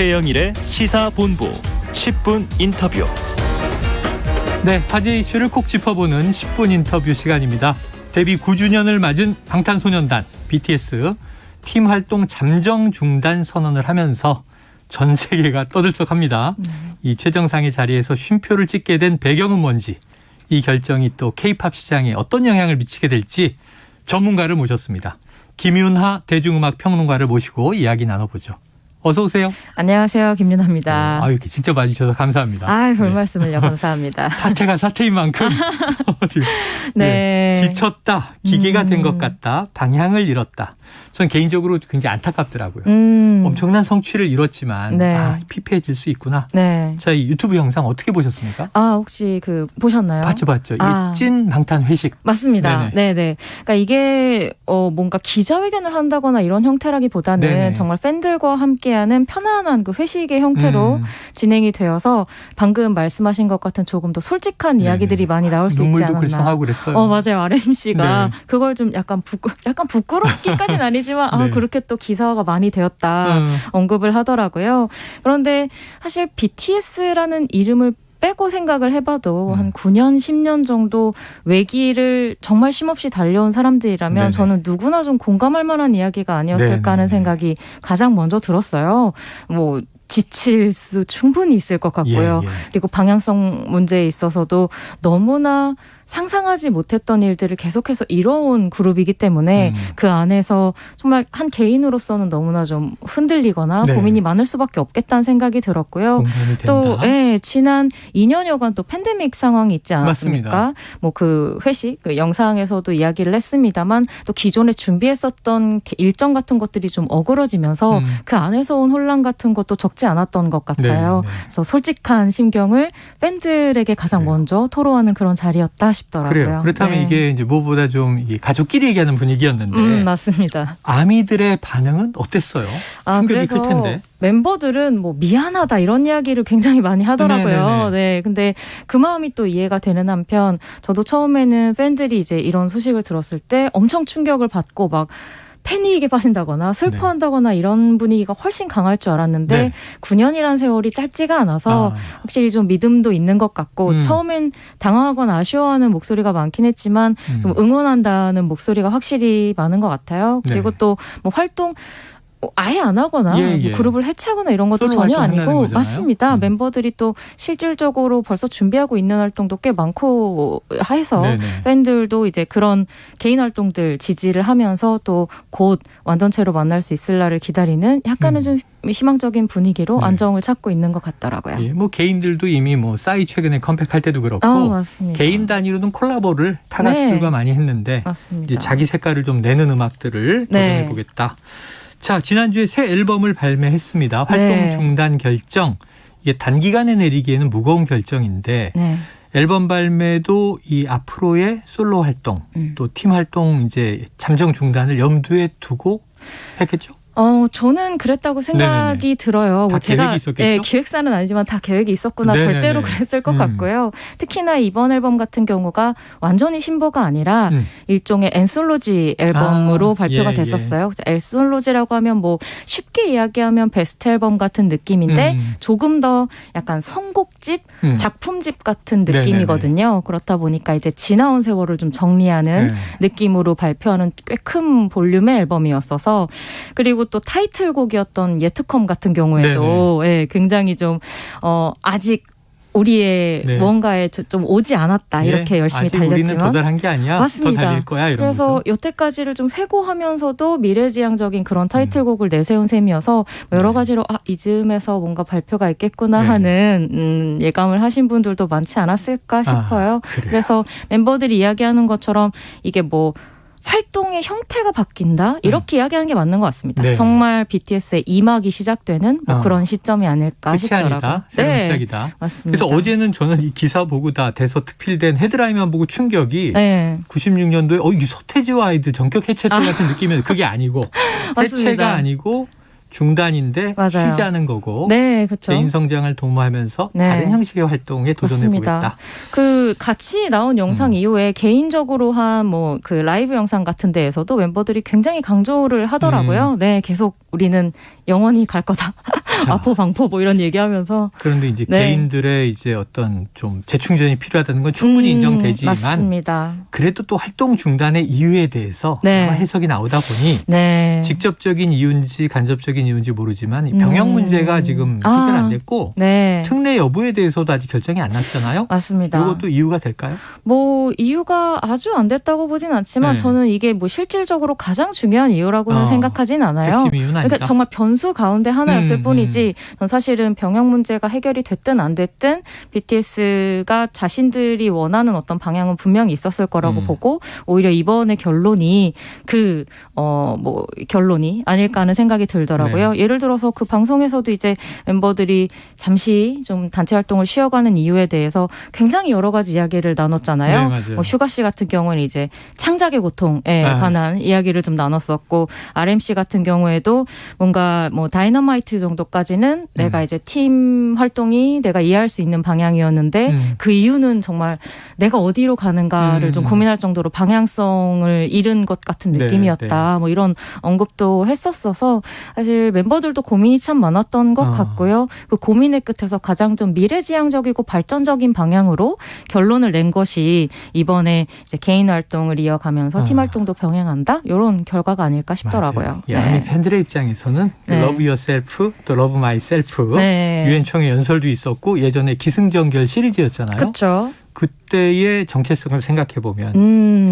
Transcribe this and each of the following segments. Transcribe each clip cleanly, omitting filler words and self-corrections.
최영일의 시사본부 10분 인터뷰. 네, 화제 이슈를 콕 짚어보는 10분 인터뷰 시간입니다. 데뷔 9주년을 맞은 방탄소년단 BTS 팀 활동 잠정 중단 선언을 하면서 전 세계가 떠들썩합니다. 이 최정상의 자리에서 쉼표를 찍게 된 배경은 뭔지, 이 결정이 또 K-팝 시장에 어떤 영향을 미치게 될지 전문가를 모셨습니다. 김윤하 대중음악 평론가를 모시고 이야기 나눠보죠. 어서 오세요. 안녕하세요. 김윤하입니다. 이렇게 직접 와주셔서 감사합니다. 별 말씀을요. 감사합니다. 사태가 사태인 만큼 네. 지쳤다, 기계가 된 것 같다, 방향을 잃었다. 저는 개인적으로 굉장히 안타깝더라고요. 엄청난 성취를 이뤘지만 네. 피폐해질 수 있구나. 네. 자, 이 유튜브 영상 어떻게 보셨습니까? 혹시 보셨나요? 봤죠. 이 찐 방탄 회식. 맞습니다. 네네. 그러니까 이게 뭔가 기자회견을 한다거나 이런 형태라기보다는 네네. 정말 팬들과 함께하는 편안한 그 회식의 형태로 진행이 되어서 방금 말씀하신 것 같은 조금 더 솔직한 이야기들이 많이 나올 수 있지 않았나. 눈물도 글썽하고 그랬어요. 맞아요. RMC가 네. 그걸 좀 약간 부끄럽기까지는 아니지만 네. 그렇게 또 기사화가 많이 되었다 언급을 하더라고요. 그런데 사실 BTS라는 이름을 빼고 생각을 해봐도 한 9년, 10년 정도 외길을 정말 쉼없이 달려온 사람들이라면 네네. 저는 누구나 좀 공감할 만한 이야기가 아니었을까 하는 생각이 가장 먼저 들었어요. 지칠 수 충분히 있을 것 같고요. 예. 그리고 방향성 문제에 있어서도 너무나 상상하지 못했던 일들을 계속해서 이뤄온 그룹이기 때문에 그 안에서 정말 한 개인으로서는 너무나 좀 흔들리거나 네. 고민이 많을 수밖에 없겠다는 생각이 들었고요. 공감이 된다. 또 지난 2년여간 또 팬데믹 상황이 있지 않았습니까? 맞습니다. 그 회식 그 영상에서도 이야기를 했습니다만 또 기존에 준비했었던 일정 같은 것들이 좀 어그러지면서 그 안에서 온 혼란 같은 것도 적지 않았던 것 같아요. 네. 그래서 솔직한 심경을 팬들에게 가장 먼저 토로하는 그런 자리였다 싶더라고요. 그래요. 그렇다면 이게 이제 무엇보다 좀 가족끼리 얘기하는 분위기였는데 맞습니다. 아미들의 반응은 어땠어요? 충격이 클 텐데. 멤버들은 미안하다 이런 이야기를 굉장히 많이 하더라고요. 네네네. 네, 근데 그 마음이 또 이해가 되는 한편 저도 처음에는 팬들이 이제 이런 소식을 들었을 때 엄청 충격을 받고 막 패닉에 빠진다거나 슬퍼한다거나 이런 분위기가 훨씬 강할 줄 알았는데 9년이란 세월이 짧지가 않아서 확실히 좀 믿음도 있는 것 같고 처음엔 당황하거나 아쉬워하는 목소리가 많긴 했지만 좀 응원한다는 목소리가 확실히 많은 것 같아요. 그리고 또 활동 아예 안 하거나 그룹을 해체하거나 이런 것도 전혀 아니고 맞습니다. 멤버들이 또 실질적으로 벌써 준비하고 있는 활동도 꽤 많고 해서 팬들도 이제 그런 개인 활동들 지지를 하면서 또 곧 완전체로 만날 수 있을 날을 기다리는 약간은 좀 희망적인 분위기로 안정을 찾고 있는 것 같더라고요. 개인들도 이미 싸이 최근에 컴백할 때도 그렇고 맞습니다. 개인 단위로는 콜라보를 타 가수들과 많이 했는데 맞습니다. 이제 자기 색깔을 좀 내는 음악들을 도전해 보겠다. 자, 지난주에 새 앨범을 발매했습니다. 활동 중단 결정. 이게 단기간에 내리기에는 무거운 결정인데 앨범 발매도 이 앞으로의 솔로 활동 또 팀 활동 이제 잠정 중단을 염두에 두고 했겠죠? 저는 그랬다고 생각이 들어요. 다 제가 계획이 있었겠죠? 기획사는 아니지만 다 계획이 있었구나. 절대로 그랬을 것 같고요. 특히나 이번 앨범 같은 경우가 완전히 신보가 아니라 일종의 엔솔로지 앨범으로 발표가 됐었어요. 엔솔로지라고 하면 쉽게 이야기하면 베스트 앨범 같은 느낌인데 조금 더 약간 선곡집, 작품집 같은 느낌이거든요. 그렇다 보니까 이제 지나온 세월을 좀 정리하는 느낌으로 발표하는 꽤 큰 볼륨의 앨범이었어서 그리고 또 타이틀곡이었던 예트컴 같은 경우에도 굉장히 좀 아직 우리의 뭔가에 좀 오지 않았다 이렇게 열심히 아직 달렸지만 우리는 도달한 게 아니야. 맞습니다. 더 달릴 거야 이러면서. 그래서 여태까지를 좀 회고하면서도 미래지향적인 그런 타이틀곡을 내세운 셈이어서 여러 가지로 이쯤에서 뭔가 발표가 있겠구나 하는 예감을 하신 분들도 많지 않았을까 싶어요. 그래서 멤버들이 이야기하는 것처럼 이게 활동의 형태가 바뀐다 이렇게 이야기하는 게 맞는 것 같습니다. 정말 BTS의 2막이 시작되는 그런 시점이 아닐까 싶더라고요. 아니다. 새로운 시작이다. 맞습니다. 그래서 어제는 저는 이 기사 보고 다 대서특필된 헤드라인만 보고 충격이 96년도에 이 서태지와 아이들 전격 해체 때 같은 느낌이었는데 그게 아니고 해체가 아니고 중단인데 맞아요. 쉬지 않은 거고 네, 그렇죠. 개인 성장을 도모하면서 네. 다른 형식의 활동에 도전해 맞습니다. 보겠다. 그 같이 나온 영상 이후에 개인적으로 한 뭐 그 라이브 영상 같은 데에서도 멤버들이 굉장히 강조를 하더라고요. 네, 계속 우리는 영원히 갈 거다. 아포 방포 뭐 이런 얘기하면서. 그런데 이제 네. 개인들의 이제 어떤 좀 재충전이 필요하다는 건 충분히 인정되지만 맞습니다. 그래도 또 활동 중단의 이유에 대해서 네. 여러 해석이 나오다 보니 네. 직접적인 이유인지 간접적인 이유인지 모르지만 이 병역 문제가 지금 해결 안 됐고 네. 특례 여부에 대해서도 아직 결정이 안 났잖아요. 맞습니다. 이것도 이유가 될까요? 뭐 이유가 아주 안 됐다고 보진 않지만 네. 저는 이게 뭐 실질적으로 가장 중요한 이유라고는 생각하진 않아요. 핵심 이유는 아니다. 그러니까 정말 변수 가운데 하나였을 뿐이지 전 사실은 병역 문제가 해결이 됐든 안 됐든 BTS가 자신들이 원하는 어떤 방향은 분명히 있었을 거라고 보고 오히려 이번의 결론이 뭐 결론이 아닐까 하는 생각이 들더라고요. 네. 예를 들어서 그 방송에서도 이제 멤버들이 잠시 좀 단체 활동을 쉬어가는 이유에 대해서 굉장히 여러 가지 이야기를 나눴잖아요. 네, 맞아요. 뭐 슈가 씨 같은 경우는 이제 창작의 고통에 관한 이야기를 좀 나눴었고 RMC 같은 경우에도 뭔가 뭐 다이너마이트 정도까지는 내가 이제 팀 활동이 내가 이해할 수 있는 방향이었는데 그 이유는 정말 내가 어디로 가는가를 좀 고민할 정도로 방향성을 잃은 것 같은 느낌이었다. 뭐 이런 언급도 했었어서 사실 멤버들도 고민이 참 많았던 것 같고요. 그 고민의 끝에서 가장 좀 미래지향적이고 발전적인 방향으로 결론을 낸 것이 이번에 이제 개인 활동을 이어가면서 팀 활동도 병행한다? 이런 결과가 아닐까 싶더라고요. 아미 팬들의 입장에서는 네. Love Yourself, 또 Love Myself 네. 유엔총회 연설도 있었고 예전에 기승전결 시리즈였잖아요. 그렇죠. 그때의 정체성을 생각해 보면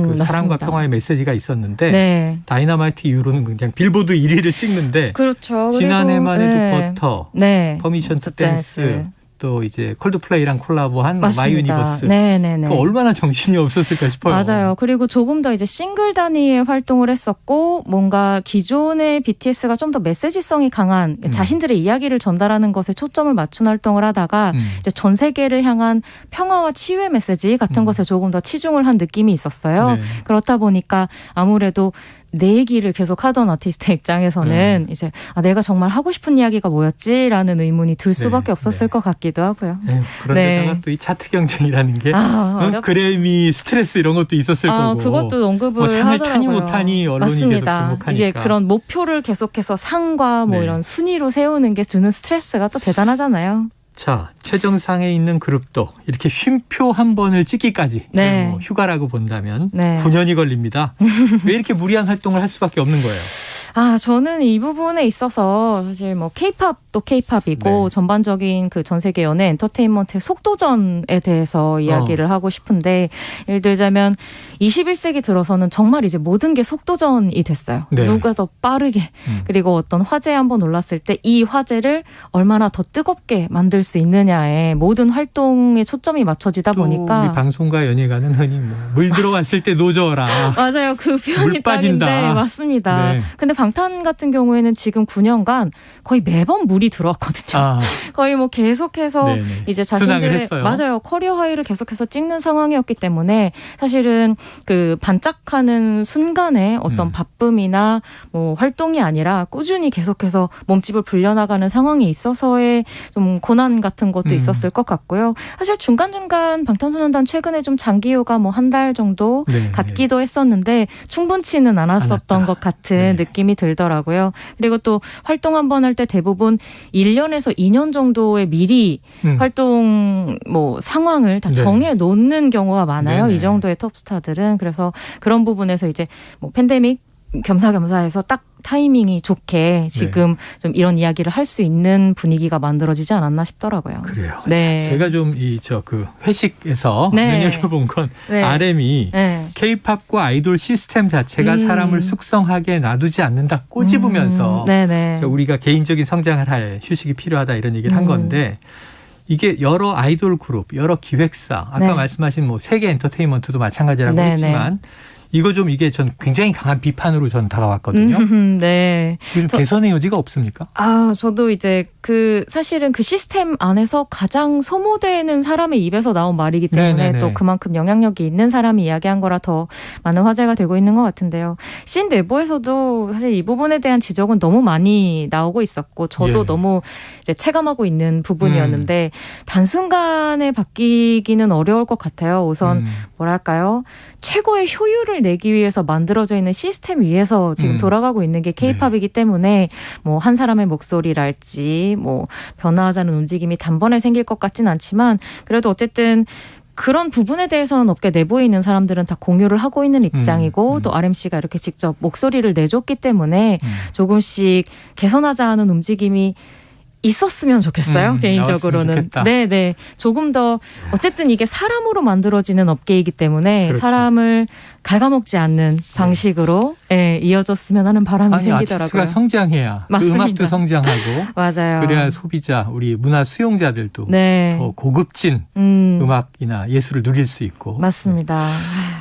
그 사랑과 평화의 메시지가 있었는데 네. 다이너마이트 이후로는 그냥 빌보드 1위를 찍는데 그렇죠. 지난해만 해도 네. 버터, 네. 퍼미션 투 댄스, 또 이제 콜드플레이랑 콜라보한 맞습니다. 마이 유니버스. 네네네. 그 얼마나 정신이 없었을까 싶어요. 맞아요. 그리고 조금 더 이제 싱글 단위의 활동을 했었고 뭔가 기존의 BTS가 좀 더 메시지성이 강한 자신들의 이야기를 전달하는 것에 초점을 맞춘 활동을 하다가 이제 전 세계를 향한 평화와 치유의 메시지 같은 것에 조금 더 치중을 한 느낌이 있었어요. 네. 그렇다 보니까 아무래도 내 얘기를 계속 하던 아티스트 입장에서는 이제 내가 정말 하고 싶은 이야기가 뭐였지라는 의문이 들 수밖에 없었을 것 같기도 하고요. 그런데다가 또 이 차트 경쟁이라는 게 어렵... 그래미 스트레스 이런 것도 있었을 거고. 그것도 언급을 뭐 상을 하더라고요. 타니 못하니 언론이 맞습니다. 계속 주목하니까. 이제 그런 목표를 계속해서 상과 뭐 이런 순위로 세우는 게 주는 스트레스가 또 대단하잖아요. 자, 최정상에 있는 그룹도 이렇게 쉼표 한 번을 찍기까지 뭐 휴가라고 본다면 9년이 걸립니다. 왜 이렇게 무리한 활동을 할 수밖에 없는 거예요? 저는 이 부분에 있어서 사실 뭐 K-팝도 K-팝이고 전반적인 그 전 세계 연예 엔터테인먼트의 속도전에 대해서 이야기를 하고 싶은데 예를 들자면 21세기 들어서는 정말 이제 모든 게 속도전이 됐어요. 누가 더 빠르게 그리고 어떤 화제에 한번 올랐을 때 이 화제를 얼마나 더 뜨겁게 만들 수 있느냐에 모든 활동에 초점이 맞춰지다 보니까 우리 방송과 연예가는 흔히 물 들어갔을 때 노져라. 맞아요. 그 표현이 물 빠진다. 딱인데 맞습니다. 근데 방탄 같은 경우에는 지금 9년간 거의 매번 물이 들어왔거든요. 거의 뭐 계속해서 이제 자신들의 맞아요. 커리어 하이를 계속해서 찍는 상황이었기 때문에 사실은 그 반짝하는 순간에 어떤 바쁨이나 뭐 활동이 아니라 꾸준히 계속해서 몸집을 불려나가는 상황이 있어서의 좀 고난 같은 것도 있었을 것 같고요. 사실 중간중간 방탄소년단 최근에 좀 장기휴가 뭐 한 달 정도 갖기도 했었는데 충분치는 않았었던 것 같은 느낌이 들더라고요. 그리고 또 활동 한 번 할 때 대부분 1년에서 2년 정도의 미리 활동 뭐 상황을 다 정해 놓는 경우가 많아요. 이 정도의 톱스타들은. 그래서 그런 부분에서 이제 뭐 팬데믹 겸사겸사해서 딱 타이밍이 좋게 지금 좀 이런 이야기를 할 수 있는 분위기가 만들어지지 않았나 싶더라고요. 그래요. 제가 좀 그 회식에서 눈여겨본 건 RM이 K-팝과 아이돌 시스템 자체가 사람을 숙성하게 놔두지 않는다 꼬집으면서 우리가 개인적인 성장을 할 휴식이 필요하다 이런 얘기를 한 건데 이게 여러 아이돌 그룹, 여러 기획사, 아까 말씀하신 뭐 세계 엔터테인먼트도 마찬가지라고 했지만 이거 좀 이게 전 굉장히 강한 비판으로 전 다가왔거든요. 네. 지금 개선의 여지가 없습니까? 저도 이제 사실은 그 시스템 안에서 가장 소모되는 사람의 입에서 나온 말이기 때문에 네네네. 또 그만큼 영향력이 있는 사람이 이야기한 거라 더 많은 화제가 되고 있는 것 같은데요. 씬 내부에서도 사실 이 부분에 대한 지적은 너무 많이 나오고 있었고 저도 예. 너무 이제 체감하고 있는 부분이었는데 단순간에 바뀌기는 어려울 것 같아요. 우선 뭐랄까요? 최고의 효율을 내기 위해서 만들어져 있는 시스템 위에서 지금 돌아가고 있는 게 K-팝이기 때문에 뭐 한 사람의 목소리랄지 뭐 변화하자는 움직임이 단번에 생길 것 같진 않지만 그래도 어쨌든 그런 부분에 대해서는 업계 내부에 있는 사람들은 다 공유를 하고 있는 입장이고 또 RMC가 이렇게 직접 목소리를 내줬기 때문에 조금씩 개선하자는 움직임이 있었으면 좋겠어요. 개인적으로는. 좋겠다. 네네. 조금 더 어쨌든 이게 사람으로 만들어지는 업계이기 때문에 그렇죠. 사람을 갉아먹지 않는 방식으로 이어졌으면 하는 바람이 생기더라고요. 아티스트가 성장해야 맞습니다. 그 음악도 성장하고 맞아요. 그래야 소비자 우리 문화 수용자들도 네. 더 고급진 음악이나 예술을 누릴 수 있고. 맞습니다.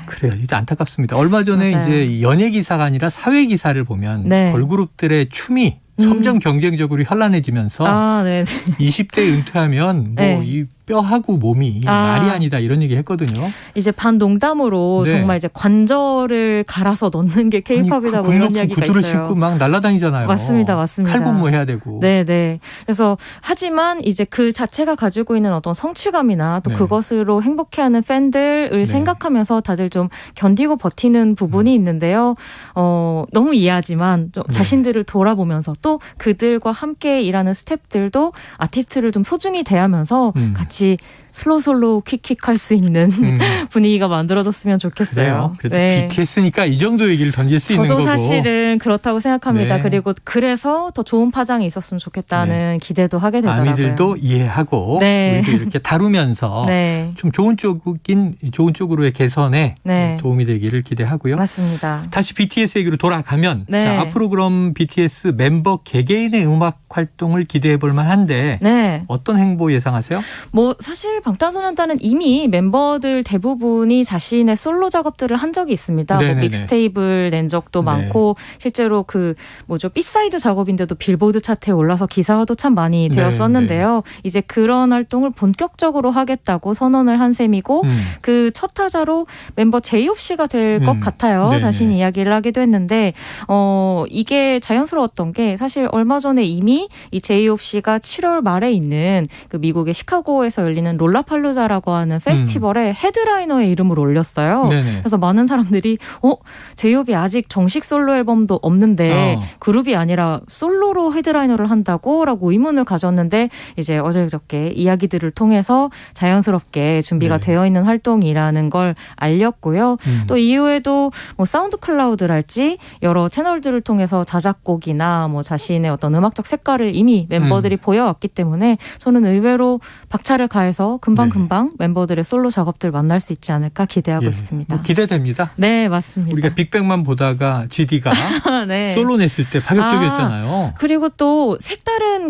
그래요. 이제 안타깝습니다. 얼마 전에 맞아요. 이제 연예 기사가 아니라 사회 기사를 보면 네. 걸그룹들의 춤이 점점 경쟁적으로 현란해지면서 네. 20대 은퇴하면 뭐 네. 이 뼈하고 몸이 말이 아니다 이런 얘기 했거든요. 이제 반 농담으로 네. 정말 이제 관절을 갈아서 넣는 게 K-팝이다 뭐 이런 이야기가 구두를 있어요. 신고 막 날아다니잖아요. 맞습니다. 칼군무해야 되고. 네네. 그래서 하지만 이제 그 자체가 가지고 있는 어떤 성취감이나 또 네. 그것으로 행복해하는 팬들을 생각하면서 다들 좀 견디고 버티는 부분이 있는데요. 너무 이해하지만 좀 자신들을 돌아보면서 또 그들과 함께 일하는 스태프들도 아티스트를 좀 소중히 대하면서 같이 슬로우 킥킥 할 수 있는 분위기가 만들어졌으면 좋겠어요. 그래요. 그래도 BTS니까 이 정도 얘기를 던질 수 있는 저도 거고. 사실은 그렇다고 생각합니다. 네. 그리고 그래서 더 좋은 파장이 있었으면 좋겠다는 기대도 하게 되더라고요. 아미들도 이해하고 네. 우리도 이렇게 다루면서 네. 좀 좋은 쪽으로의 개선에 네. 도움이 되기를 기대하고요. 맞습니다. 다시 BTS 얘기로 돌아가면 네. 자, 앞으로 그럼 BTS 멤버 개개인의 음악 활동을 기대해 볼 만한데 네. 어떤 행보 예상하세요? 뭐 사실 방탄소년단은 이미 멤버들 대부분이 자신의 솔로 작업들을 한 적이 있습니다. 뭐 네네네. 믹스테이프를 낸 적도 많고 실제로 B사이드 작업인데도 빌보드 차트에 올라서 기사화도 참 많이 되었었는데요. 이제 그런 활동을 본격적으로 하겠다고 선언을 한 셈이고 그 첫 타자로 멤버 제이홉 씨가 될 것 같아요. 네네. 자신이 이야기를 하기도 했는데 이게 자연스러웠던 게 사실 얼마 전에 이미 이 제이홉 씨가 7월 말에 있는 그 미국의 시카고에서 열리는 롤라팔루자라고 하는 페스티벌에 헤드라이너의 이름을 올렸어요. 네네. 그래서 많은 사람들이 제이홉이 아직 정식 솔로 앨범도 없는데 그룹이 아니라 솔로로 헤드라이너를 한다고? 라고 의문을 가졌는데 이제 어저께 이야기들을 통해서 자연스럽게 준비가 되어 있는 활동이라는 걸 알렸고요. 또 이후에도 뭐 사운드 클라우드랄지 여러 채널들을 통해서 자작곡이나 뭐 자신의 어떤 음악적 색깔을 이미 멤버들이 보여왔기 때문에 저는 의외로 박차를 가해서 금방금방 멤버들의 솔로 작업들 만날 수 있지 않을까 기대하고 있습니다. 뭐 기대됩니다. 네, 맞습니다. 우리가 빅뱅만 보다가 GD가 네. 솔로 냈을 때 파격적이었잖아요. 그리고 또 색다른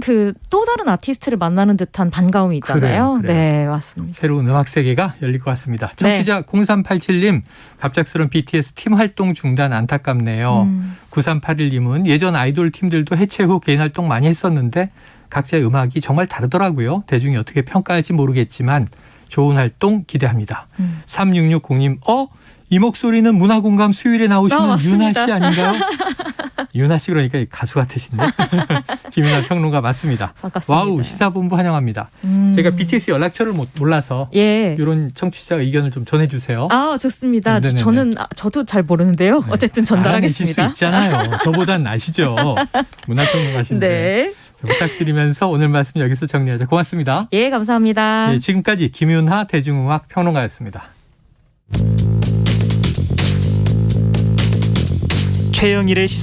또 다른 아티스트를 만나는 듯한 반가움이 있잖아요. 그래요. 네, 맞습니다. 새로운 음악 세계가 열릴 것 같습니다. 청취자 0387님 갑작스런 BTS 팀 활동 중단 안타깝네요. 9381님은 예전 아이돌 팀들도 해체 후 개인 활동 많이 했었는데 각자의 음악이 정말 다르더라고요. 대중이 어떻게 평가할지 모르겠지만 좋은 활동 기대합니다. 3660님 이 목소리는 문화공감 수요일에 나오시는 유나 씨 아닌가요? 유나 씨 그러니까 가수 같으신데. 김윤아 평론가 맞습니다. 반갑습니다. 와우 시사본부 환영합니다. 제가 BTS 연락처를 몰라서 이런 청취자 의견을 좀 전해주세요. 좋습니다. 네네네. 저도 잘 모르는데요. 어쨌든 전달하겠습니다. 알아내실 수 있잖아요. 저보단 아시죠. 문화평론가신데. 네. 부탁드리면서 오늘 말씀 여기서 정리하죠. 고맙습니다. 예, 감사합니다. 네, 지금까지 김윤하 대중음악 평론가였습니다. 최영일의 시사